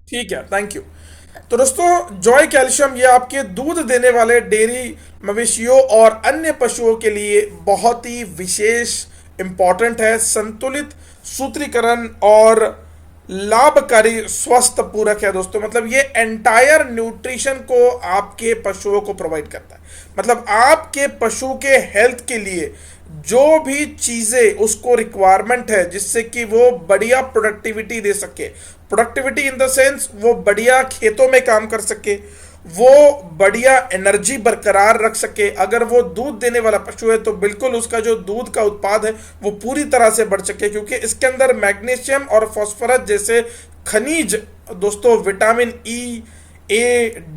ठीक है, thank you. तो दोस्तों, जॉय कैल्शियम ये आपके दूध देने वाले डेयरी मवेशियों और अन्य पशुओं के लिए बहुत ही विशेष इंपॉर्टेंट है। संतुलित सूत्रीकरण और लाभकारी स्वस्थ पूरक है दोस्तों। मतलब ये एंटायर न्यूट्रिशन को आपके पशुओं को प्रोवाइड करता है। मतलब आपके पशु के हेल्थ के लिए जो भी चीजें उसको रिक्वायरमेंट है जिससे कि वो बढ़िया प्रोडक्टिविटी दे सके, प्रोडक्टिविटी इन द सेंस वो बढ़िया खेतों में काम कर सके, वो बढ़िया एनर्जी बरकरार रख सके। अगर वो दूध देने वाला पशु है तो बिल्कुल उसका जो दूध का उत्पाद है वो पूरी तरह से बढ़ सके, क्योंकि इसके अंदर मैग्नीशियम और फास्फोरस जैसे खनिज दोस्तों, विटामिन ई, A,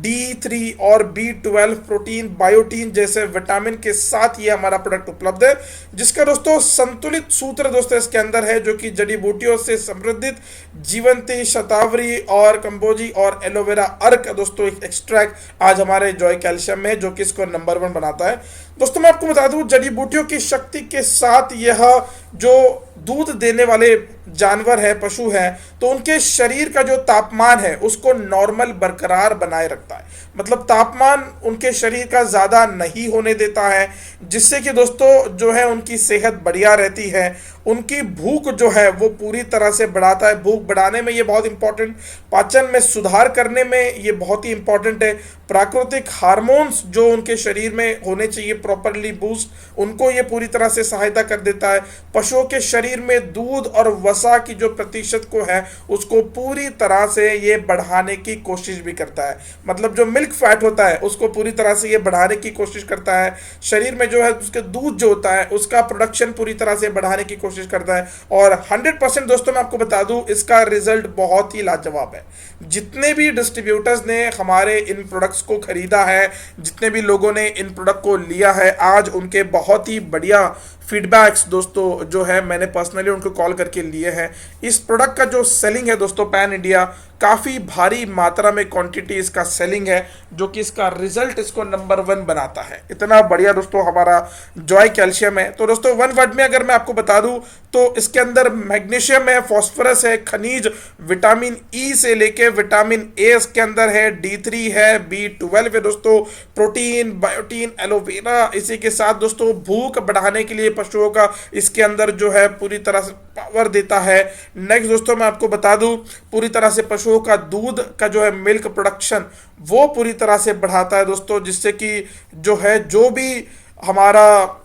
D3 और B12, प्रोटीन, बायोटीन जैसे विटामिन के साथ ये हमारा प्रोडक्ट उपलब्ध है, जिसका दोस्तों संतुलित सूत्र दोस्तों इसके अंदर है, जो कि जड़ी बूटियों से समृद्धित जीवंती, शतावरी और कंबोजी और एलोवेरा अर्क दोस्तों एक एक्सट्रैक्ट आज हमारे जॉय कैल्शियम में है, जो कि इसको नंबर 1 बनाता है। दोस्तों मैं आपको बता दूं, जड़ी बूटियों की शक्ति के साथ यह जो दूध देने वाले जानवर है, पशु है, तो उनके शरीर का जो तापमान है उसको नॉर्मल बरकरार बनाए रखता है। मतलब तापमान उनके शरीर का ज्यादा नहीं होने देता है, जिससे कि दोस्तों जो है उनकी सेहत बढ़िया रहती है। उनकी भूख जो है वो पूरी तरह से बढ़ाता है। भूख बढ़ाने में ये बहुत इंपॉर्टेंट, पाचन में सुधार करने में ये बहुत ही इंपॉर्टेंट है। प्राकृतिक हार्मोन्स जो उनके शरीर में होने चाहिए प्रॉपरली बूस्ट, उनको ये पूरी तरह से सहायता कर देता है। पशुओं के शरीर में दूध और वसा की जो प्रतिशत को है उसको पूरी तरह से ये बढ़ाने की कोशिश भी करता है। मतलब जो मिल्क फैट होता है उसको पूरी तरह से ये बढ़ाने की कोशिश करता है। शरीर में जो है उसके दूध जो होता है उसका प्रोडक्शन पूरी तरह से बढ़ाने की कोशिश करता है। और 100% दोस्तों मैं आपको बता दूं, इसका रिजल्ट बहुत ही लाजवाब है। जितने भी डिस्ट्रीब्यूटर्स ने हमारे इन प्रोडक्ट्स को खरीदा है, जितने भी लोगों ने इन प्रोडक्ट को लिया है, आज उनके बहुत ही बढ़िया फीडबैक्स दोस्तों जो है मैंने पर्सनली उनको कॉल करके लिए हैं। इस प्रोडक्ट का जो सेलिंग है दोस्तों पैन इंडिया, काफ़ी भारी मात्रा में क्वांटिटी इसका सेलिंग है, जो कि इसका रिजल्ट इसको नंबर 1 बनाता है। इतना बढ़िया दोस्तों हमारा जॉय कैल्शियम है। तो दोस्तों 1 वर्ड में अगर मैं आपको बता दूं तो इसके अंदर मैग्नीशियम है, फास्फोरस है, खनिज, विटामिन ई से लेके विटामिन ए इसके अंदर है, D3 है, B12 है दोस्तों, प्रोटीन, बायोटीन, एलोवेरा। इसी के साथ दोस्तों भूख बढ़ाने के लिए पशुओं का इसके अंदर जो है पूरी तरह से पावर देता है। नेक्स्ट दोस्तों मैं आपको बता दूं, पूरी तरह से पशुओं का दूध का जो है मिल्क प्रोडक्शन वो पूरी तरह से बढ़ाता है दोस्तों, जिससे कि जो है जो भी हमारा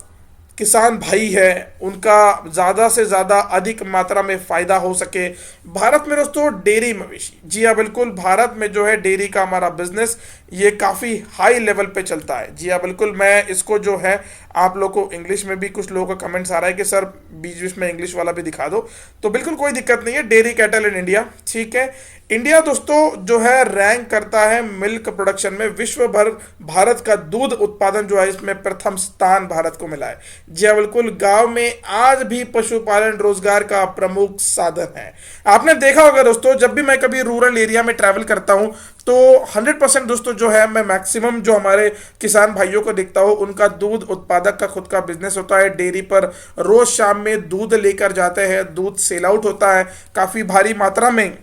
किसान भाई है उनका ज़्यादा से ज़्यादा अधिक मात्रा में फ़ायदा हो सके। भारत में दोस्तों डेयरी मवेशी, जी हाँ बिल्कुल, भारत में जो है डेयरी का हमारा बिजनेस ये काफ़ी हाई लेवल पे चलता है। जी हाँ बिल्कुल, मैं इसको जो है आप लोगों को इंग्लिश में भी कुछ लोगों का कमेंट्स आ रहा है कि सर बीच बीच में इंग्लिश वाला भी दिखा दो, तो बिल्कुल कोई दिक्कत नहीं है। डेयरी कैटल इन इंडिया, ठीक है। इंडिया दोस्तों जो है रैंक करता है मिल्क प्रोडक्शन में, विश्व भर भारत का दूध उत्पादन जो है इसमें प्रथम स्थान भारत को मिला है। जी हाँ बिल्कुल, गांव में आज भी पशुपालन रोजगार का प्रमुख साधन है। आपने देखा होगा दोस्तों, जब भी मैं कभी रूरल एरिया में ट्रैवल करता हूं तो 100% दोस्तों जो है मैं मैक्सिमम जो हमारे किसान भाइयों को देखता हूं उनका दूध उत्पादक का खुद का बिजनेस होता है। डेयरी पर रोज शाम में दूध लेकर जाते हैं, दूध सेल आउट होता है, काफी भारी मात्रा में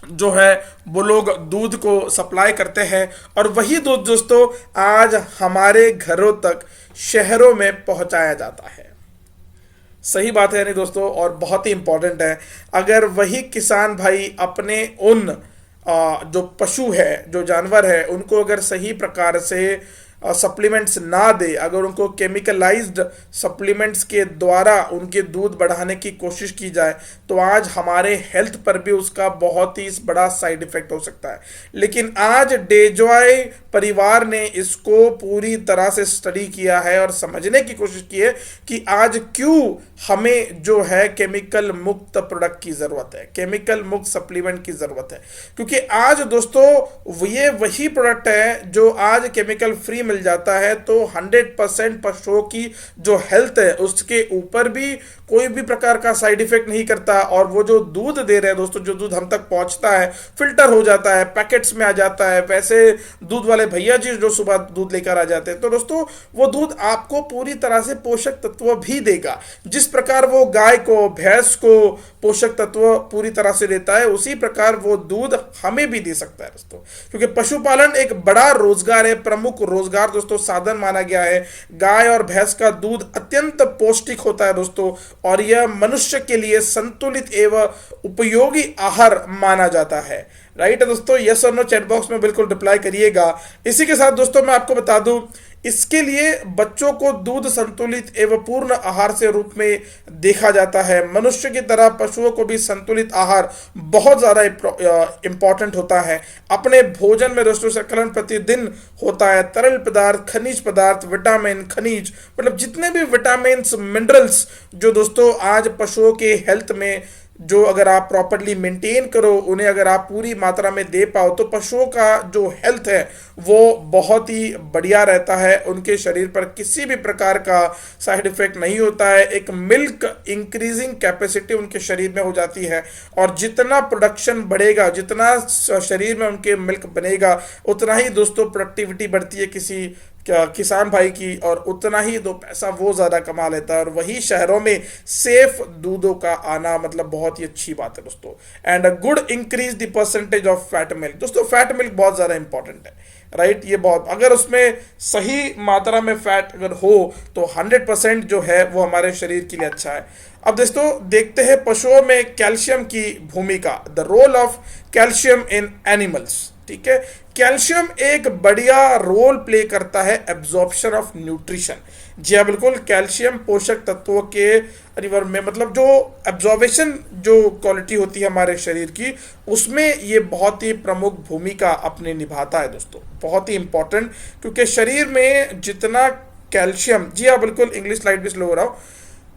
जो है वो लोग दूध को सप्लाई करते हैं, और वही दूध दोस्तों आज हमारे घरों तक शहरों में पहुंचाया जाता है। सही बात है नहीं दोस्तों, और बहुत ही इंपॉर्टेंट है। अगर वही किसान भाई अपने उन जो पशु है, जो जानवर है, उनको अगर सही प्रकार से सप्लीमेंट्स ना दे, अगर उनको केमिकलाइज्ड सप्लीमेंट्स के द्वारा उनके दूध बढ़ाने की कोशिश की जाए, तो आज हमारे हेल्थ पर भी उसका बहुत ही बड़ा साइड इफेक्ट हो सकता है। लेकिन आज डेजॉय परिवार ने इसको पूरी तरह से स्टडी किया है और समझने की कोशिश की है कि आज क्यों हमें जो है केमिकल मुक्त प्रोडक्ट की जरूरत है, केमिकल मुक्त सप्लीमेंट की जरूरत है। क्योंकि आज दोस्तों ये वही प्रोडक्ट है जो आज केमिकल फ्री मिल जाता है तो 100% पशुओं की जो हेल्थ है उसके ऊपर भी कोई भी प्रकार का साइड इफेक्ट नहीं करता, और वो जो दूध दे रहे हैं दोस्तों, जो दूध हम तक पहुंचता है फिल्टर हो जाता है, पैकेट्स में आ जाता है, वैसे दूध वाले भैया जी जो सुबह दूध लेकर आ जाते हैं, तो दोस्तों वो दूध आपको पूरी तरह से पोषक तत्व भी देगा। जिस प्रकार वो गाय को, भैंस को पोषक तत्व पूरी तरह से देता है, उसी प्रकार वो दूध हमें भी दे सकता है दोस्तों। क्योंकि पशुपालन एक बड़ा रोजगार है, प्रमुख रोजगार दोस्तों साधन माना गया है। गाय और भैंस का दूध अत्यंत पौष्टिक होता है दोस्तों, और यह मनुष्य के लिए संतुलित एवं उपयोगी आहार माना जाता है। राइट है दोस्तों, यस और नो चैट बॉक्स में बिल्कुल रिप्लाई करिएगा। इसी के साथ दोस्तों मैं आपको बता दूं, इसके लिए बच्चों को दूध संतुलित एवं पूर्ण आहार से रूप में देखा जाता है। मनुष्य की तरह पशुओं को भी संतुलित आहार बहुत ज़्यादा इंपॉर्टेंट होता है। अपने भोजन में दोस्तों संकलन प्रतिदिन होता है। तरल पदार्थ, खनिज पदार्थ, विटामिन, खनिज, मतलब जितने भी विटामिन मिनरल्स जो दोस्तों आज पशुओं के हेल्थ में जो अगर आप प्रॉपरली मेंटेन करो, उन्हें अगर आप पूरी मात्रा में दे पाओ, तो पशुओं का जो हेल्थ है वो बहुत ही बढ़िया रहता है। उनके शरीर पर किसी भी प्रकार का साइड इफेक्ट नहीं होता है। एक मिल्क इंक्रीजिंग कैपेसिटी उनके शरीर में हो जाती है, और जितना प्रोडक्शन बढ़ेगा, जितना शरीर में उनके मिल्क बनेगा, उतना ही दोस्तों प्रोडक्टिविटी बढ़ती है किसी किसान भाई की, और उतना ही दो पैसा वो ज्यादा कमा लेता है। और वही शहरों में सेफ दूधों का आना मतलब बहुत ही अच्छी बात है दोस्तों। And a good increase the percentage of fat milk. दोस्तों फैट मिल्क बहुत ज्यादा इंपॉर्टेंट है, राइट। ये बहुत, अगर उसमें सही मात्रा में फैट अगर हो तो 100% जो है वो हमारे शरीर के लिए अच्छा है। अब दोस्तों देखते हैं पशुओं में कैल्शियम की भूमिका, the role of calcium in animals. ठीक है, कैल्शियम एक बढ़िया रोल प्ले करता है एब्जॉर्प्शन ऑफ न्यूट्रिशन। जी हाँ बिल्कुल, कैल्शियम पोषक तत्वों के रिवर में मतलब जो एब्जॉर्बेशन जो क्वालिटी होती है हमारे शरीर की, उसमें ये बहुत ही प्रमुख भूमिका अपने निभाता है दोस्तों, बहुत ही इंपॉर्टेंट। क्योंकि शरीर में जितना कैल्शियम, जी हाँ बिल्कुल इंग्लिश स्लाइड भी स्लो हो रहा हूँ,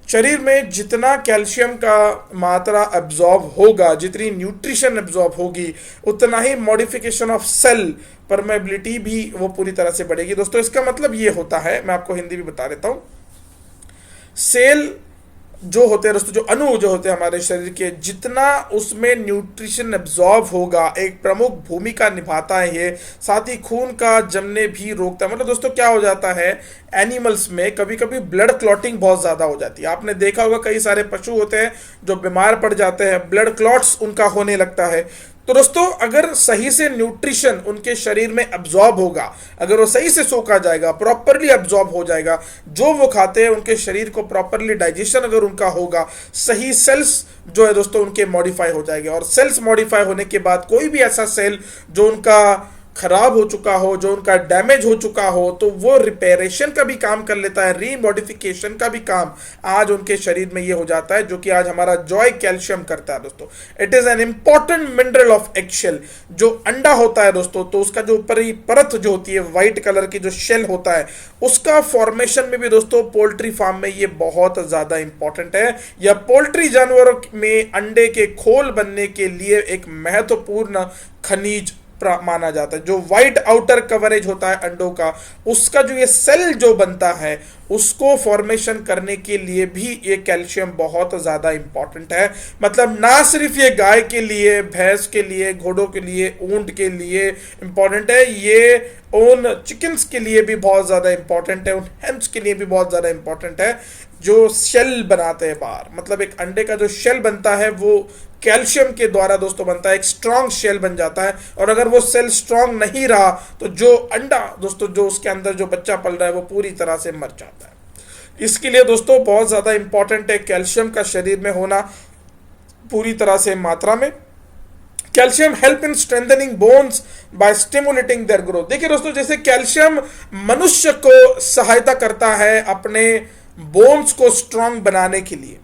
शरीर में जितना कैल्शियम का मात्रा एब्जॉर्ब होगा, जितनी न्यूट्रिशन एब्जॉर्ब होगी, उतना ही मॉडिफिकेशन ऑफ सेल परमेबिलिटी भी वो पूरी तरह से बढ़ेगी दोस्तों। इसका मतलब ये होता है, मैं आपको हिंदी भी बता देता हूँ, सेल जो होते हैं दोस्तों, जो अणु जो होते हैं हमारे शरीर के, जितना उसमें न्यूट्रिशन एब्जॉर्ब होगा, एक प्रमुख भूमिका निभाता है ये। साथ ही खून का जमने भी रोकता है। मतलब दोस्तों क्या हो जाता है, एनिमल्स में कभी कभी ब्लड क्लॉटिंग बहुत ज़्यादा हो जाती है। आपने देखा होगा कई सारे पशु होते हैं जो बीमार पड़ जाते हैं, ब्लड क्लॉट्स उनका होने लगता है। तो दोस्तों अगर सही से न्यूट्रिशन उनके शरीर में एब्जॉर्ब होगा, अगर वो सही से सोखा जाएगा, प्रॉपरली एब्जॉर्ब हो जाएगा, जो वो खाते हैं उनके शरीर को प्रॉपरली डाइजेशन अगर उनका होगा, सही सेल्स जो है दोस्तों उनके मॉडिफाई हो जाएंगे। और सेल्स मॉडिफाई होने के बाद कोई भी ऐसा सेल जो उनका खराब हो चुका हो, जो उनका डैमेज हो चुका हो, तो वो रिपेयरेशन का भी काम कर लेता है, रीमॉडिफिकेशन का भी काम आज उनके शरीर में ये हो जाता है, जो कि आज हमारा जॉय कैल्शियम करता है दोस्तों। It is an important mineral of eggshell. जो अंडा होता है दोस्तों, तो उसका जो ऊपरी परत जो होती है, व्हाइट कलर की जो शेल होता है, उसका फॉर्मेशन में भी दोस्तों पोल्ट्री फार्म में ये बहुत ज्यादा इंपॉर्टेंट है। यह पोल्ट्री जानवरों में अंडे के खोल बनने के लिए एक महत्वपूर्ण खनिज माना जाता है। जो व्हाइट आउटर कवरेज होता है अंडों का, उसका जो ये सेल जो बनता है, उसको फॉर्मेशन करने के लिए भी ये कैल्शियम बहुत ज़्यादा इंपॉर्टेंट है। मतलब ना सिर्फ ये गाय के लिए, भैंस के लिए, घोड़ों के लिए, ऊंट के लिए इंपॉर्टेंट है, ये उन चिकन्स के लिए भी बहुत ज़्यादा इंपॉर्टेंट है, उन हेम्स के लिए भी बहुत ज़्यादा इंपॉर्टेंट है जो शेल बनाते हैं बाहर। मतलब एक अंडे का जो शेल बनता है वो कैल्शियम के द्वारा दोस्तों बनता है, एक स्ट्रॉन्ग शेल बन जाता है। और अगर वो सेल स्ट्रॉन्ग नहीं रहा तो जो अंडा दोस्तों, जो उसके अंदर जो बच्चा पल रहा है, वो पूरी तरह से मर जाता है। इसके लिए दोस्तों बहुत ज़्यादा इंपॉर्टेंट है कैल्शियम का शरीर में होना पूरी तरह से मात्रा में। Calcium help in strengthening bones by stimulating their growth. देखिए दोस्तों, जैसे कैल्शियम मनुष्य को सहायता करता है अपने बोन्स को स्ट्रांग बनाने के लिए,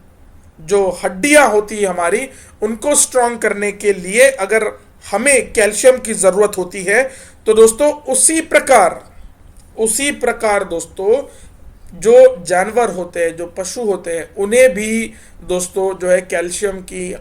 जो हड्डियां होती है हमारी, उनको स्ट्रांग करने के लिए अगर हमें कैल्शियम की जरूरत होती है, तो दोस्तों उसी प्रकार दोस्तों जो जानवर होते हैं, जो पशु होते हैं, उन्हें भी दोस्तों जो है कैल्शियम की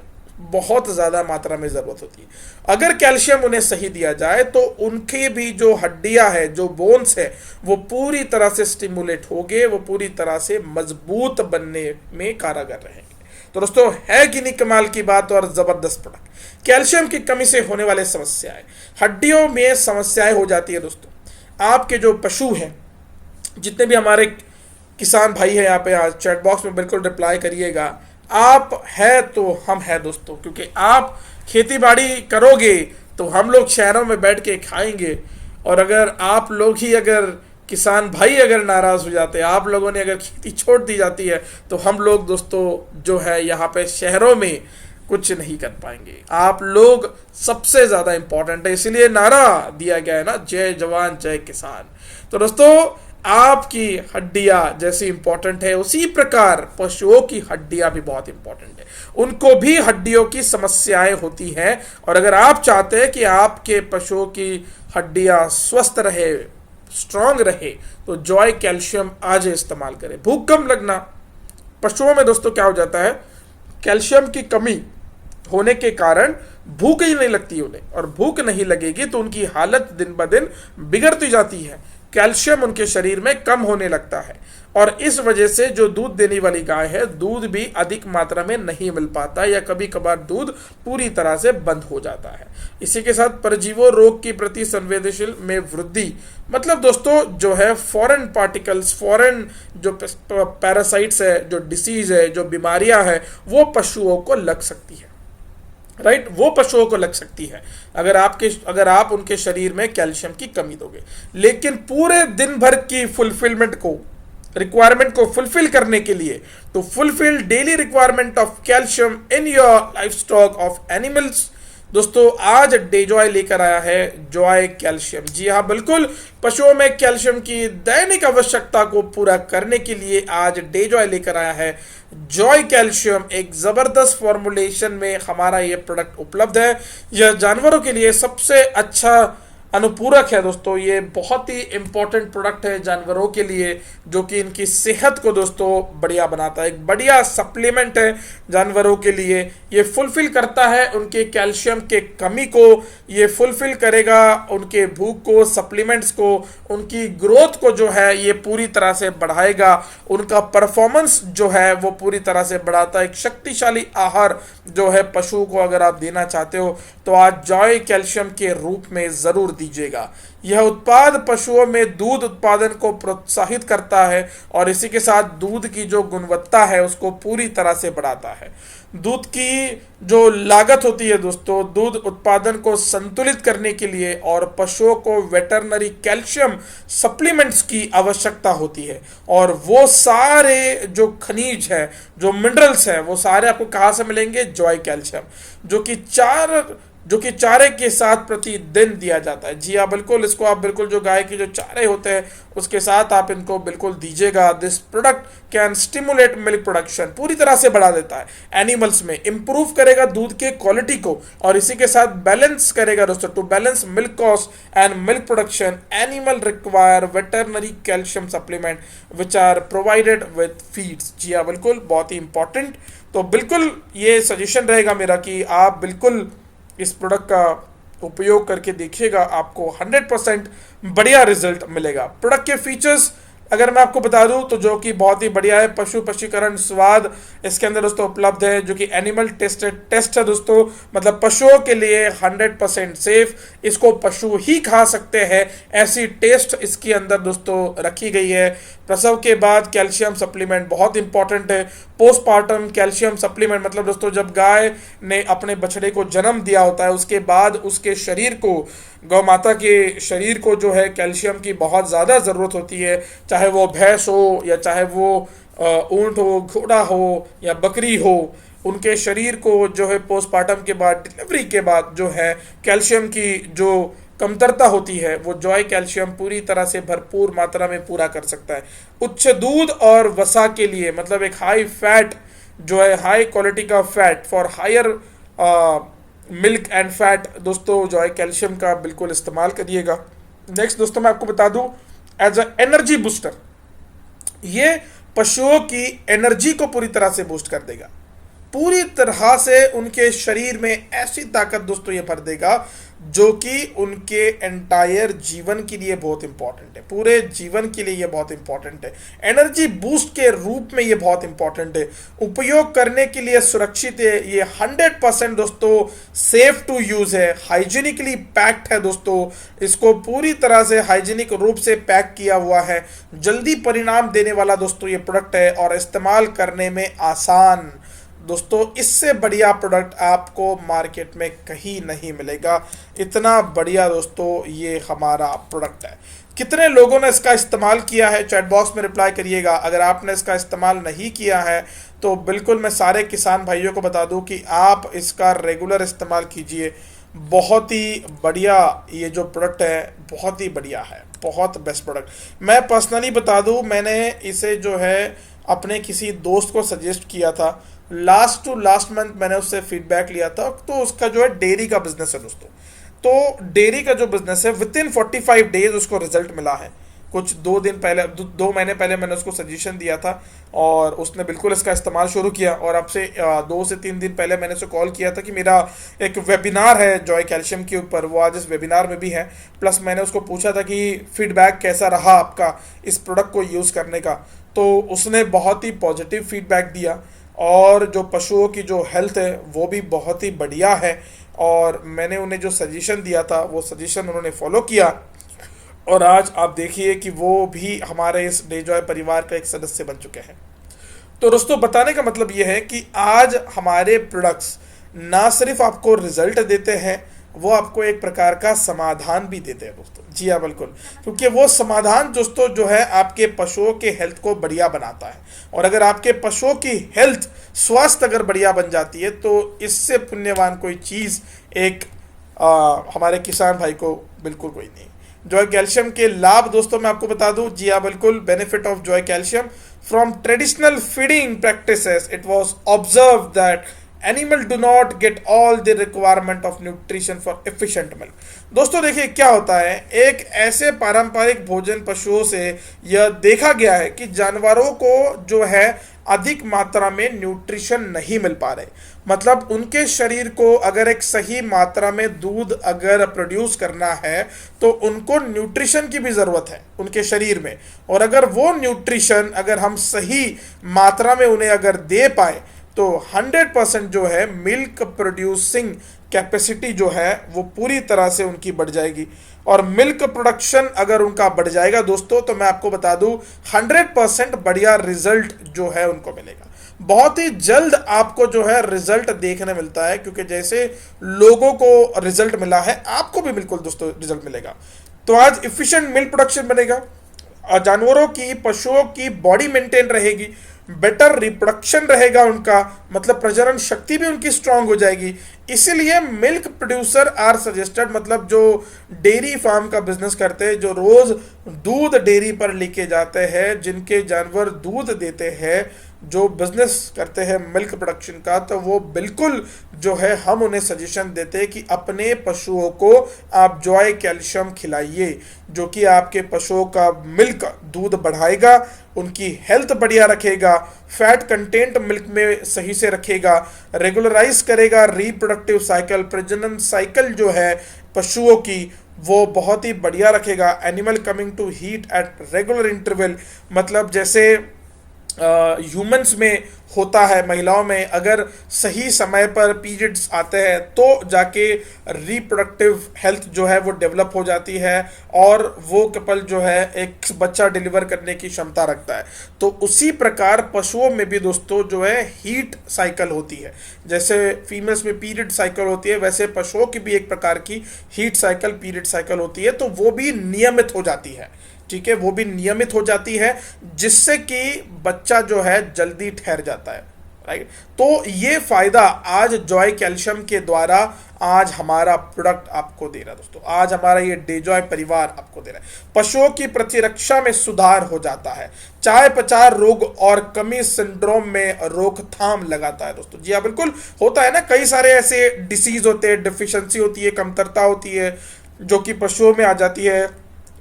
बहुत ज़्यादा मात्रा में ज़रूरत होती है। अगर कैल्शियम उन्हें सही दिया जाए तो उनकी भी जो हड्डियां है, जो बोन्स है, वो पूरी तरह से स्टिमुलेट होंगे, वो पूरी तरह से मजबूत बनने में कारगर रहेंगे। तो दोस्तों, है कि नहीं कमाल की बात और ज़बरदस्त प्रोडक्ट। कैल्शियम की कमी से होने वाले समस्याएं, हड्डियों में समस्याएं हो जाती है दोस्तों। आपके जो पशु हैं, जितने भी हमारे किसान भाई हैं यहाँ पे, आज चैट बॉक्स में बिल्कुल रिप्लाई करिएगा। आप है तो हम है दोस्तों, क्योंकि आप खेती बाड़ी करोगे तो हम लोग शहरों में बैठ के खाएंगे। और अगर आप लोग ही, अगर किसान भाई अगर नाराज हो जाते हैं, आप लोगों ने अगर खेती छोड़ दी जाती है, तो हम लोग दोस्तों जो है यहाँ पे शहरों में कुछ नहीं कर पाएंगे। आप लोग सबसे ज्यादा इंपॉर्टेंट है, इसलिए नारा दिया गया है ना, जय जवान जय किसान। तो दोस्तों, आपकी हड्डियां जैसी इंपॉर्टेंट है, उसी प्रकार पशुओं की हड्डियां भी बहुत इंपॉर्टेंट है। उनको भी हड्डियों की समस्याएं होती हैं, और अगर आप चाहते हैं कि आपके पशुओं की हड्डियां स्वस्थ रहे, स्ट्रांग रहे, तो जॉय कैल्शियम आज इस्तेमाल करें। भूख कम लगना, पशुओं में दोस्तों क्या हो जाता है, कैल्शियम की कमी होने के कारण भूख ही नहीं लगती उन्हें, और भूख नहीं लगेगी तो उनकी हालत दिन ब दिन बिगड़ती जाती है। कैल्शियम उनके शरीर में कम होने लगता है, और इस वजह से जो दूध देने वाली गाय है, दूध भी अधिक मात्रा में नहीं मिल पाता, या कभी कभार दूध पूरी तरह से बंद हो जाता है। इसी के साथ परजीवों रोग के प्रति संवेदनशील में वृद्धि, मतलब दोस्तों जो है फॉरेन पार्टिकल्स, फॉरेन जो पैरासाइट्स है, जो डिसीज है, जो बीमारियां है, वो पशुओं को लग सकती है। राइट, वो पशुओं को लग सकती है अगर आप उनके शरीर में कैल्शियम की कमी दोगे। लेकिन पूरे दिन भर की रिक्वायरमेंट को फुलफिल करने के लिए, तो fulfil daily requirement of calcium in your life stock of animals, दोस्तों आज डेजॉय लेकर आया है जॉय कैल्शियम। जी हाँ, बिल्कुल, पशुओं में कैल्शियम की दैनिक आवश्यकता को पूरा करने के लिए आज डेजॉय लेकर आया है जॉय कैल्शियम। एक जबरदस्त फॉर्मुलेशन में हमारा ये प्रोडक्ट उपलब्ध है। यह जानवरों के लिए सबसे अच्छा अनुपूरक है दोस्तों। ये बहुत ही इंपॉर्टेंट प्रोडक्ट है जानवरों के लिए, जो कि इनकी सेहत को दोस्तों बढ़िया बनाता है। एक बढ़िया सप्लीमेंट है जानवरों के लिए। ये फुलफिल करता है उनके कैल्शियम के कमी को, ये फुलफिल करेगा उनके भूख को, सप्लीमेंट्स को, उनकी ग्रोथ को जो है ये पूरी तरह से बढ़ाएगा, उनका परफॉर्मेंस जो है वो पूरी तरह से बढ़ाता है। एक शक्तिशाली आहार जो है पशु को अगर आप देना चाहते हो, तो आज जॉय कैल्शियम के रूप में जरूर दीजिएगा। यह उत्पाद पशुओं में दूध उत्पादन को प्रोत्साहित करता है, और इसी के साथ दूध की जो गुणवत्ता है उसको पूरी तरह से बढ़ाता है। दूध की जो लागत होती है दोस्तों, दूध उत्पादन को संतुलित करने के लिए और पशुओं को वेटरनरी कैल्शियम सप्लीमेंट्स की आवश्यकता होती है, और वो सारे जो खनिज है, जो मिनरल्स है, वो सारे आपको कहाँ से मिलेंगे, जॉय कैल्शियम, जो कि चारे के साथ प्रतिदिन दिया जाता है। जी हाँ, बिल्कुल, इसको आप बिल्कुल जो गाय के जो चारे होते हैं उसके साथ आप इनको बिल्कुल दीजिएगा। This product can stimulate milk production, पूरी तरह से बढ़ा देता है एनिमल्स में, इंप्रूव करेगा दूध के क्वालिटी को, और इसी के साथ बैलेंस करेगा दोस्तों। To balance milk cost and milk production, animal require veterinary calcium supplement which are provided with feeds. जी हाँ, बिल्कुल, बहुत ही इंपॉर्टेंट। तो बिल्कुल ये सजेशन रहेगा मेरा कि आप बिल्कुल इस प्रोडक्ट का उपयोग करके देखिएगा, आपको 100% बढ़िया रिजल्ट मिलेगा। प्रोडक्ट के फीचर्स अगर मैं आपको बता दूं तो जो कि बहुत ही बढ़िया है, पशु पशीकरण स्वाद इसके अंदर दोस्तों उपलब्ध है, जो कि एनिमल टेस्ट है दोस्तों, मतलब पशुओं के लिए 100% सेफ, इसको पशु ही खा सकते हैं, ऐसी टेस्ट इसके अंदर दोस्तों रखी गई है। प्रसव के बाद कैल्शियम सप्लीमेंट बहुत इंपॉर्टेंट है। पोस्टमार्टम कैल्शियम सप्लीमेंट, मतलब दोस्तों जब गाय ने अपने बछड़े को जन्म दिया होता है उसके बाद उसके शरीर को, गौ माता के शरीर को जो है कैल्शियम की बहुत ज़्यादा ज़रूरत होती है, चाहे वो भैंस हो या चाहे वो ऊंट हो, घोड़ा हो या बकरी हो, उनके शरीर को जो है पोस्टमार्टम के बाद, डिलीवरी के बाद जो है कैल्शियम की जो कमतरता होती है वो जॉय कैल्शियम पूरी तरह से भरपूर मात्रा में पूरा कर सकता है। उच्च दूध और वसा के लिए, मतलब एक हाई फैट जो है, हाई क्वालिटी का fat for higher milk and fat, दोस्तों जॉय कैल्शियम का बिल्कुल इस्तेमाल करिएगा। नेक्स्ट दोस्तों मैं आपको बता दूं, एज अ एनर्जी बूस्टर, ये पशुओं की एनर्जी को पूरी तरह से बूस्ट कर देगा। पूरी तरह से उनके शरीर में ऐसी ताकत दोस्तों ये भर देगा जो कि उनके एंटायर जीवन के लिए बहुत इंपॉर्टेंट है, पूरे जीवन के लिए ये बहुत इंपॉर्टेंट है। एनर्जी बूस्ट के रूप में ये बहुत इंपॉर्टेंट है, उपयोग करने के लिए सुरक्षित है, ये 100% दोस्तों सेफ टू यूज है, हाइजीनिकली पैक्ड है दोस्तों, इसको पूरी तरह से हाइजीनिक रूप से पैक किया हुआ है, जल्दी परिणाम देने वाला दोस्तों ये प्रोडक्ट है और इस्तेमाल करने में आसान। दोस्तों इससे बढ़िया प्रोडक्ट आपको मार्केट में कहीं नहीं मिलेगा, इतना बढ़िया दोस्तों ये हमारा प्रोडक्ट है। कितने लोगों ने इसका इस्तेमाल किया है चैट बॉक्स में रिप्लाई करिएगा। अगर आपने इसका इस्तेमाल नहीं किया है तो बिल्कुल मैं सारे किसान भाइयों को बता दूं कि आप इसका रेगुलर इस्तेमाल कीजिए, बहुत ही बढ़िया ये जो प्रोडक्ट है, बहुत ही बढ़िया है, बहुत बेस्ट प्रोडक्ट। मैं पर्सनली बता दूं, मैंने इसे जो है अपने किसी दोस्त को सजेस्ट किया था, लास्ट मंथ मैंने उससे फीडबैक लिया था। तो उसका जो है डेयरी का बिजनेस है दोस्तों, तो डेयरी का जो बिजनेस है विद इन 45 डेज उसको रिजल्ट मिला है। कुछ 2 दिन पहले, 2 महीने पहले मैंने उसको सजेशन दिया था और उसने बिल्कुल इसका इस्तेमाल शुरू किया। और अब से 2 से 3 दिन पहले मैंने उसे कॉल किया था कि मेरा एक वेबिनार है जॉय कैल्शियम के ऊपर, वो आज इस वेबिनार में भी है। प्लस मैंने उसको पूछा था कि फीडबैक कैसा रहा आपका इस प्रोडक्ट को यूज़ करने का, तो उसने बहुत ही पॉजिटिव फीडबैक दिया और जो पशुओं की जो हेल्थ है वो भी बहुत ही बढ़िया है। और मैंने उन्हें जो सजेशन दिया था वो सजेशन उन्होंने फॉलो किया और आज आप देखिए कि वो भी हमारे इस डेजॉय परिवार का एक सदस्य बन चुके हैं। तो दोस्तों बताने का मतलब ये है कि आज हमारे प्रोडक्ट्स ना सिर्फ आपको रिजल्ट देते हैं, वो आपको एक प्रकार का समाधान भी देते हैं दोस्तों। जी हाँ बिल्कुल, क्योंकि वो समाधान दोस्तों जो है आपके पशुओं के हेल्थ को बढ़िया बनाता है। और अगर आपके पशुओं की हेल्थ, स्वास्थ्य अगर बढ़िया बन जाती है तो इससे पुण्यवान कोई चीज़ एक हमारे किसान भाई को बिल्कुल कोई नहीं। जॉय कैल्शियम के लाभ दोस्तों मैं आपको बता दूं, जी हाँ बिल्कुल, benefit of Joy calcium from traditional feeding practices it was observe that animal do not get all the requirement of nutrition for efficient milk. दोस्तों देखिए क्या होता है, एक ऐसे पारंपरिक भोजन पशुओं से यह देखा गया है कि जानवरों को जो है अधिक मात्रा में न्यूट्रिशन नहीं मिल पा रहे। मतलब उनके शरीर को अगर एक सही मात्रा में दूध अगर प्रोड्यूस करना है तो उनको न्यूट्रिशन की भी ज़रूरत है उनके शरीर में, और अगर वो न्यूट्रिशन अगर हम सही मात्रा में उन्हें अगर दे पाए तो 100% जो है मिल्क प्रोड्यूसिंग कैपेसिटी जो है वो पूरी तरह से उनकी बढ़ जाएगी। और मिल्क प्रोडक्शन अगर उनका बढ़ जाएगा दोस्तों तो मैं आपको बता दूं 100% बढ़िया रिजल्ट जो है उनको मिलेगा। बहुत ही जल्द आपको जो है रिजल्ट देखने मिलता है, क्योंकि जैसे लोगों को रिजल्ट मिला है आपको भी बिल्कुल दोस्तों रिजल्ट मिलेगा। तो आज इफिशिएंट मिल्क प्रोडक्शन बनेगा, जानवरों की, पशुओं की बॉडी मेंटेन रहेगी, बेटर रिप्रोडक्शन रहेगा उनका, मतलब प्रजनन शक्ति भी उनकी स्ट्रांग हो जाएगी। इसीलिए मिल्क प्रोड्यूसर आर सजेस्टेड, मतलब जो डेयरी फार्म का बिजनेस करते हैं, जो रोज दूध डेयरी पर लेके जाते हैं, जिनके जानवर दूध देते हैं, जो बिजनेस करते हैं मिल्क प्रोडक्शन का, तो वो बिल्कुल जो है हम उन्हें सजेशन देते हैं कि अपने पशुओं को आप जॉय कैल्शियम खिलाइए, जो कि आपके पशुओं का मिल्क दूध बढ़ाएगा, उनकी हेल्थ बढ़िया रखेगा, फैट कंटेंट मिल्क में सही से रखेगा, रेगुलराइज करेगा रिप्रोडक्टिव साइकिल, प्रजनन साइकिल जो है पशुओं की वो बहुत ही बढ़िया रखेगा। Animal coming to heat at regular interval, मतलब जैसे ह्यूमंस में होता है, महिलाओं में अगर सही समय पर पीरियड्स आते हैं तो जाके रिप्रोडक्टिव हेल्थ जो है वो डेवलप हो जाती है और वो कपल जो है एक बच्चा डिलीवर करने की क्षमता रखता है। तो उसी प्रकार पशुओं में भी दोस्तों जो है हीट साइकिल होती है, जैसे फीमेल्स में पीरियड साइकिल होती है वैसे पशुओं की भी एक प्रकार की हीट साइकिल, पीरियड साइकिल होती है, तो वो भी नियमित हो जाती है। ठीक है, वो भी नियमित हो जाती है जिससे कि बच्चा जो है जल्दी ठहर जाता है। राइट, तो ये फायदा आज जॉय कैल्शियम के द्वारा आज हमारा प्रोडक्ट आपको दे रहा है दोस्तों, आज हमारा ये डेजॉय परिवार आपको दे रहा है। पशुओं की प्रतिरक्षा में सुधार हो जाता है, चयापचय रोग और कमी सिंड्रोम में रोकथाम लगाता है दोस्तों। जी हाँ बिल्कुल, होता है ना, कई सारे ऐसे डिसीज होते हैं, डिफिशियंसी होती है, कमतरता होती है जो कि पशुओं में आ जाती है,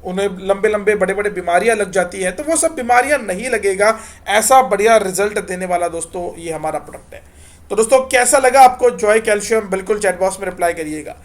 उन्हें लंबे लंबे बड़े बड़े बीमारियां लग जाती हैं, तो वो सब बीमारियां नहीं लगेगा, ऐसा बढ़िया रिजल्ट देने वाला दोस्तों ये हमारा प्रोडक्ट है। तो दोस्तों कैसा लगा आपको जॉय कैल्शियम, बिल्कुल चैट बॉक्स में रिप्लाई करिएगा।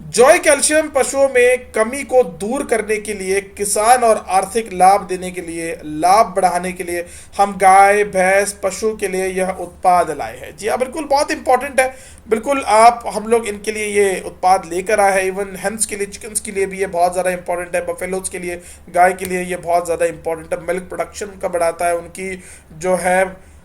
जॉय कैल्शियम पशुओं में कमी को दूर करने के लिए, किसान और आर्थिक लाभ देने के लिए, लाभ बढ़ाने के लिए हम गाय भैंस पशु के लिए यह उत्पाद लाए हैं। जी हाँ, बिल्कुल बहुत इंपॉर्टेंट है। बिल्कुल आप हम लोग इनके लिए ये उत्पाद लेकर आए हैं। इवन हेंस के लिए, चिकन्स के लिए भी ये बहुत ज़्यादा इंपॉर्टेंट है। बफेलोज के लिए, गाय के लिए ये बहुत ज़्यादा इंपॉर्टेंट है। मिल्क प्रोडक्शन का बढ़ाता है, उनकी जो है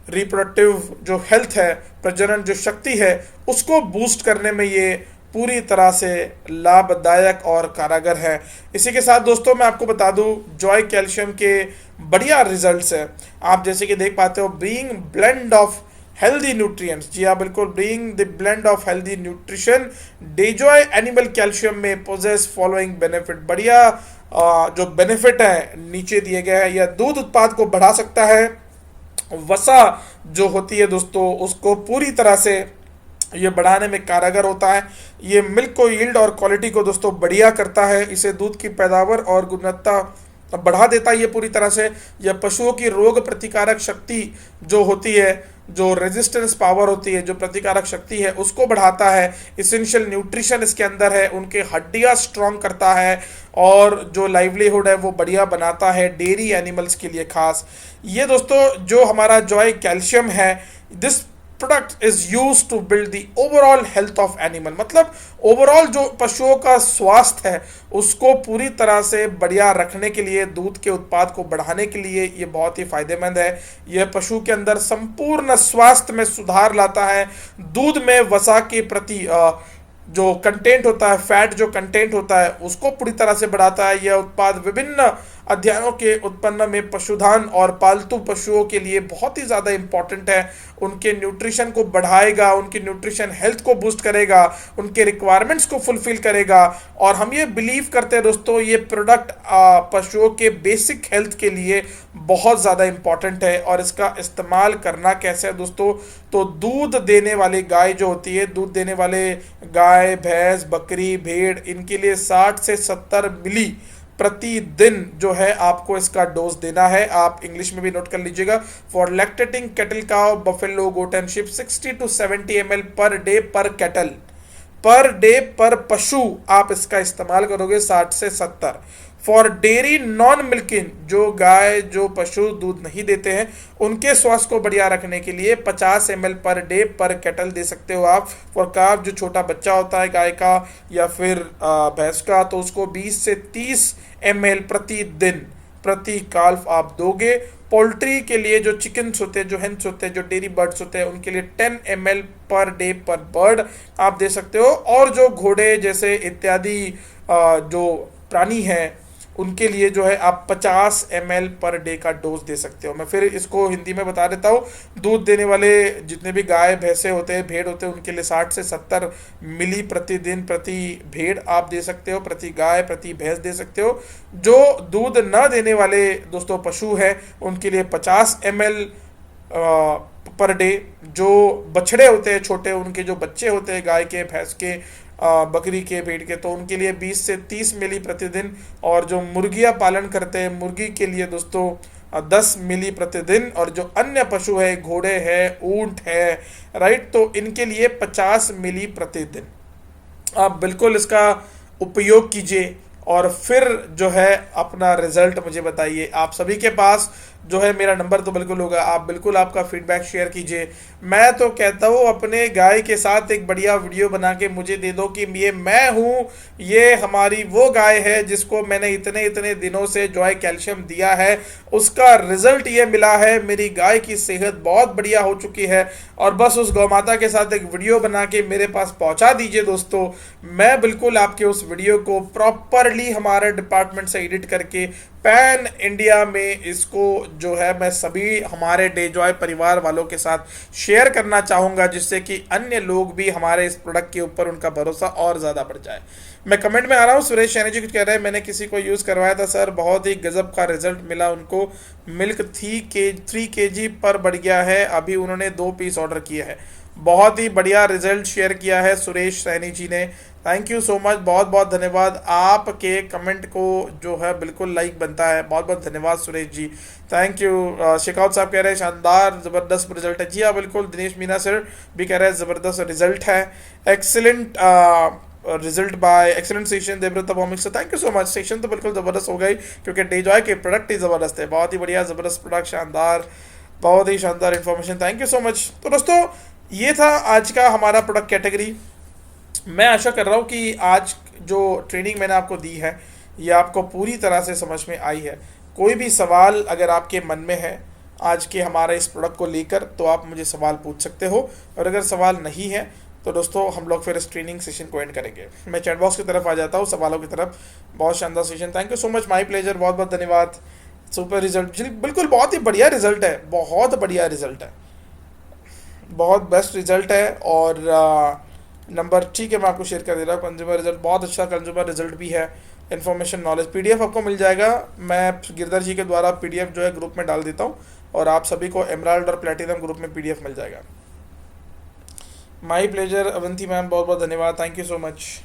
रिप्रोडक्टिव जो हेल्थ है, प्रजनन जो शक्ति है, उसको बूस्ट करने में ये पूरी तरह से लाभदायक और कारगर है। इसी के साथ दोस्तों मैं आपको बता दूं, जॉय कैल्शियम के बढ़िया रिजल्ट्स हैं। आप जैसे कि देख पाते हो, being blend of healthy nutrients. जी हाँ, बिल्कुल, being the blend of healthy nutrition, Dejoy animal calcium में पोजेस फॉलोइंग बेनिफिट। बढ़िया जो बेनिफिट है नीचे दिए गए हैं। यह दूध उत्पाद को बढ़ा सकता है। वसा जो होती है दोस्तों, उसको पूरी तरह से ये बढ़ाने में कारगर होता है। ये मिल्क को यील्ड और क्वालिटी को दोस्तों बढ़िया करता है। इसे दूध की पैदावार और गुणवत्ता बढ़ा देता है ये पूरी तरह से। यह पशुओं की रोग प्रतिकारक शक्ति जो होती है, जो रेजिस्टेंस पावर होती है, जो प्रतिकारक शक्ति है, उसको बढ़ाता है। इसेंशियल न्यूट्रिशन इसके अंदर है, उनके हड्डियां स्ट्रॉन्ग करता है और जो लाइवलीहुड है वो बढ़िया बनाता है, डेयरी एनिमल्स के लिए खास। ये दोस्तों जो हमारा जॉय कैल्शियम है, this product is use to build the overall health of animal. मतलब ओवरऑल जो पशुओं का स्वास्थ्य है उसको पूरी तरह से बढ़िया रखने के लिए, दूध के उत्पाद को बढ़ाने के लिए ये बहुत ही फायदेमंद है। यह पशु के अंदर संपूर्ण स्वास्थ्य में सुधार लाता है। दूध में वसा के प्रति जो कंटेंट होता है, फैट जो कंटेंट होता है, उसको पूरी तरह से बढ़ाता है। यह उत्पाद विभिन्न अध्ययनों के उत्पन्न में पशुधन और पालतू पशुओं के लिए बहुत ही ज़्यादा इंपॉर्टेंट है। उनके न्यूट्रिशन को बढ़ाएगा, उनकी न्यूट्रिशन हेल्थ को बूस्ट करेगा, उनके रिक्वायरमेंट्स को फुलफिल करेगा। और हम ये बिलीव करते हैं दोस्तों, ये प्रोडक्ट पशुओं के बेसिक हेल्थ के लिए बहुत ज़्यादा इंपॉर्टेंट है। और इसका इस्तेमाल करना कैसे है दोस्तों, तो दूध देने वाली गाय जो होती है, दूध देने वाले गाय भैंस बकरी भेड़, इनके लिए 60 से 70 मिली प्रतिदिन जो है आपको इसका डोज देना है। आप इंग्लिश में भी नोट कर लीजिएगा। For lactating cattle cow buffalo goat and sheep 60 to 70 ml per day per cattle, per day per पशु आप इसका इस्तेमाल करोगे 60 से 70। फॉर डेयरी नॉन मिल्किंग, जो गाय जो पशु दूध नहीं देते हैं, उनके स्वास्थ्य को बढ़िया रखने के लिए 50 ml per day per cattle दे सकते हो आप। फॉर काफ, जो छोटा बच्चा होता है गाय का या फिर भैंस का, तो उसको 20 से 30 ml प्रतिदिन प्रति काल्फ आप दोगे। पोल्ट्री के लिए जो चिकन्स होते हैं, जो हेंस होते हैं, जो डेयरी बर्ड्स होते हैं, उनके लिए 10 ml पर डे पर बर्ड आप दे सकते हो। और जो घोड़े जैसे इत्यादि जो प्राणी हैं, उनके लिए जो है आप 50 ml पर डे का डोज दे सकते हो। मैं फिर इसको हिंदी में बता देता हूँ। दूध देने वाले जितने भी गाय भैंसे होते हैं, भेड़ होते हैं, उनके लिए 60 से 70 मिली प्रतिदिन प्रति भेड़ आप दे सकते हो, प्रति गाय प्रति भैंस दे सकते हो। जो दूध न देने वाले दोस्तों पशु हैं, उनके लिए 50 ml पर डे। जो बछड़े होते हैं छोटे, उनके जो बच्चे होते हैं गाय के भैंस के बकरी के भेड़ के, तो उनके लिए 20 से 30 मिली प्रतिदिन। और जो मुर्गियां पालन करते हैं, मुर्गी के लिए दोस्तों 10 मिली प्रतिदिन। और जो अन्य पशु है, घोड़े है, ऊंट है, राइट, तो इनके लिए 50 मिली प्रतिदिन। आप बिल्कुल इसका उपयोग कीजिए और फिर जो है अपना रिजल्ट मुझे बताइए। आप सभी के पास जो है मेरा नंबर तो बिल्कुल होगा, आप बिल्कुल आपका फीडबैक शेयर कीजिए। मैं तो कहता हूँ अपने गाय के साथ एक बढ़िया वीडियो बना के मुझे दे दो कि ये मैं हूँ, ये हमारी वो गाय है जिसको मैंने इतने इतने दिनों से जॉय कैल्शियम दिया है, उसका रिजल्ट ये मिला है, मेरी गाय की सेहत बहुत बढ़िया हो चुकी है। और बस उस गौ माता के साथ एक वीडियो बना के मेरे पास पहुँचा दीजिए दोस्तों। मैं बिल्कुल आपके उस वीडियो को प्रॉपरली हमारे डिपार्टमेंट से एडिट करके पैन इंडिया में इसको जो है मैं सभी हमारे डेजॉय परिवार वालों के साथ शेयर करना चाहूँगा, जिससे कि अन्य लोग भी हमारे इस प्रोडक्ट के ऊपर उनका भरोसा और ज़्यादा बढ़ जाए। मैं कमेंट में आ रहा हूँ, सुरेश सैनी जी कुछ कह रहे हैं, मैंने किसी को यूज़ करवाया था सर, बहुत ही गजब का रिजल्ट मिला उनको। मिल्क 3 kg पर बढ़ गया है, अभी उन्होंने 2 पीस ऑर्डर किया है। बहुत ही बढ़िया रिजल्ट शेयर किया है सुरेश सैनी जी ने। थैंक यू सो मच, बहुत बहुत धन्यवाद। आपके कमेंट को जो है बिल्कुल लाइक बनता है। बहुत बहुत धन्यवाद सुरेश जी, थैंक यू। शेखावत साहब कह रहे हैं शानदार ज़बरदस्त रिजल्ट है। जी हाँ बिल्कुल। दिनेश मीना सर भी कह रहे हैं ज़बरदस्त रिजल्ट है। Excellent result by excellent session Devvrat Bhowmik से, thank you so much. Session तो बिल्कुल ज़बरदस्त हो गई क्योंकि डेजॉय के प्रोडक्ट ही ज़बरदस्त है। बहुत ही बढ़िया ज़बरदस्त प्रोडक्ट, शानदार, बहुत ही शानदार information, thank you so much. तो दोस्तों ये था आज का हमारा प्रोडक्ट कैटेगरी। मैं आशा कर रहा हूँ कि आज जो ट्रेनिंग मैंने आपको दी है ये आपको पूरी तरह से समझ में आई है। कोई भी सवाल अगर आपके मन में है आज के हमारे इस प्रोडक्ट को लेकर तो आप मुझे सवाल पूछ सकते हो, और अगर सवाल नहीं है तो दोस्तों हम लोग फिर इस ट्रेनिंग सेशन को एंड करेंगे। मैं चैट बॉक्स की तरफ आ जाता हूँ, सवालों की तरफ। बहुत शानदार session, thank you so much, my pleasure, बहुत बहुत धन्यवाद। सुपर रिजल्ट, बिल्कुल बहुत ही बढ़िया रिजल्ट है, बहुत बढ़िया रिजल्ट है, बहुत बेस्ट रिजल्ट है। और नंबर ठीक है मैं आपको शेयर कर दे रहा हूँ। कंज्यूमर रिजल्ट बहुत अच्छा कंज्यूमर रिजल्ट भी है। इन्फॉर्मेशन नॉलेज पीडीएफ आपको मिल जाएगा। मैं गिरधर जी के द्वारा पीडीएफ जो है ग्रुप में डाल देता हूँ, और आप सभी को एमराल्ड और प्लेटिनम ग्रुप में पीडीएफ मिल जाएगा। माई प्लेजर अवंती मैम, बहुत बहुत धन्यवाद, thank you so much.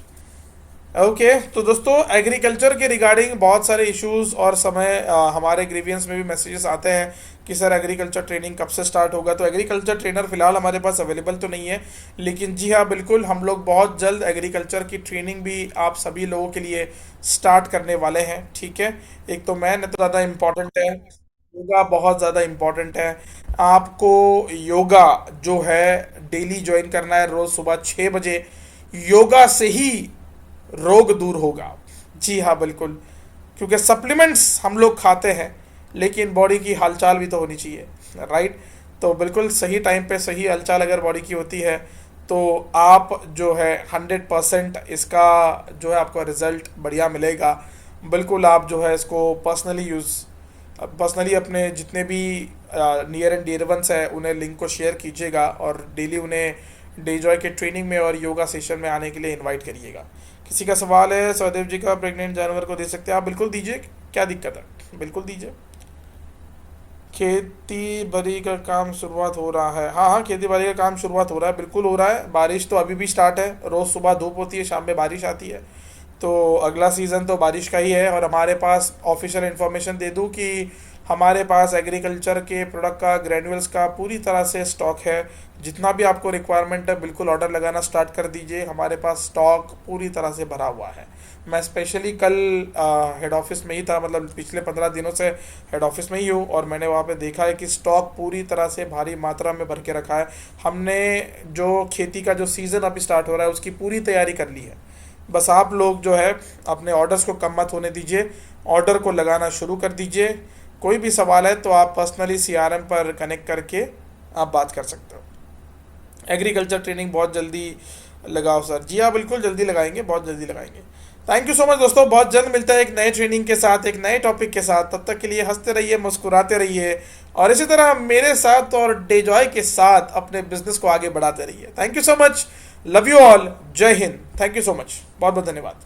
Okay तो दोस्तों एग्रीकल्चर के रिगार्डिंग बहुत सारे इश्यूज और समय हमारे ग्रीवियंस में भी मैसेजेस आते हैं कि सर एग्रीकल्चर ट्रेनिंग कब से स्टार्ट होगा। तो एग्रीकल्चर ट्रेनर फिलहाल हमारे पास अवेलेबल तो नहीं है, लेकिन जी हाँ बिल्कुल हम लोग बहुत जल्द एग्रीकल्चर की ट्रेनिंग भी आप सभी लोगों के लिए स्टार्ट करने वाले हैं। ठीक है, एक तो मैन तो ज़्यादा इम्पोर्टेंट है, योगा बहुत ज़्यादा इम्पोर्टेंट है। आपको योगा जो है डेली ज्वाइन करना है, रोज़ सुबह 6 बजे। योगा से ही रोग दूर होगा। जी हाँ बिल्कुल, क्योंकि सप्लीमेंट्स हम लोग खाते हैं लेकिन बॉडी की हालचाल भी तो होनी चाहिए, राइट। तो बिल्कुल सही टाइम पे सही हलचाल अगर बॉडी की होती है तो आप जो है 100% इसका जो है आपको रिजल्ट बढ़िया मिलेगा। बिल्कुल आप जो है इसको पर्सनली अपने जितने भी नियर एंड डियर वंस है उन्हें लिंक को शेयर कीजिएगा, और डेली उन्हें डे जॉय के ट्रेनिंग में और योगा सेशन में आने के लिए इनवाइट करिएगा। किसी का सवाल है सहदेव जी का, प्रेग्नेंट जानवर को दे सकते हैं आप? बिल्कुल दीजिए, क्या दिक्कत है, बिल्कुल दीजिए। खेती बाड़ी का काम शुरुआत हो रहा है? हाँ हाँ, खेती बाड़ी का काम शुरुआत हो रहा है, बिल्कुल हो रहा है। बारिश तो अभी भी स्टार्ट है, रोज़ सुबह धूप होती है, शाम में बारिश आती है। तो अगला सीज़न तो बारिश का ही है। और हमारे पास ऑफिशियल इन्फॉर्मेशन दे दूँ कि हमारे पास एग्रीकल्चर के प्रोडक्ट का, ग्रैन्युअल्स का पूरी तरह से स्टॉक है। जितना भी आपको रिक्वायरमेंट है बिल्कुल ऑर्डर लगाना स्टार्ट कर दीजिए, हमारे पास स्टॉक पूरी तरह से भरा हुआ है। मैं स्पेशली कल हेड ऑफिस में ही था, मतलब पिछले 15 दिनों से हेड ऑफिस में ही हूँ, और मैंने वहाँ पे देखा है कि स्टॉक पूरी तरह से भारी मात्रा में भर के रखा है। हमने जो खेती का जो सीज़न अभी स्टार्ट हो रहा है उसकी पूरी तैयारी कर ली है। बस आप लोग जो है अपने ऑर्डर्स को कम मत होने दीजिए, ऑर्डर को लगाना शुरू कर दीजिए। कोई भी सवाल है तो आप पर्सनली सीआरएम पर कनेक्ट करके आप बात कर सकते हो। एग्रीकल्चर ट्रेनिंग बहुत जल्दी लगाओ सर। जी हाँ बिल्कुल जल्दी लगाएंगे, बहुत जल्दी लगाएंगे। थैंक यू सो मच दोस्तों, बहुत जल्द मिलता है एक नए ट्रेनिंग के साथ, एक नए टॉपिक के साथ। तब तक के लिए हंसते रहिए, मुस्कुराते रहिए, और इसी तरह मेरे साथ और डेजॉय के साथ अपने बिजनेस को आगे बढ़ाते रहिए। Thank you so much, love you all, जय Hind, thank you so much, बहुत बहुत धन्यवाद।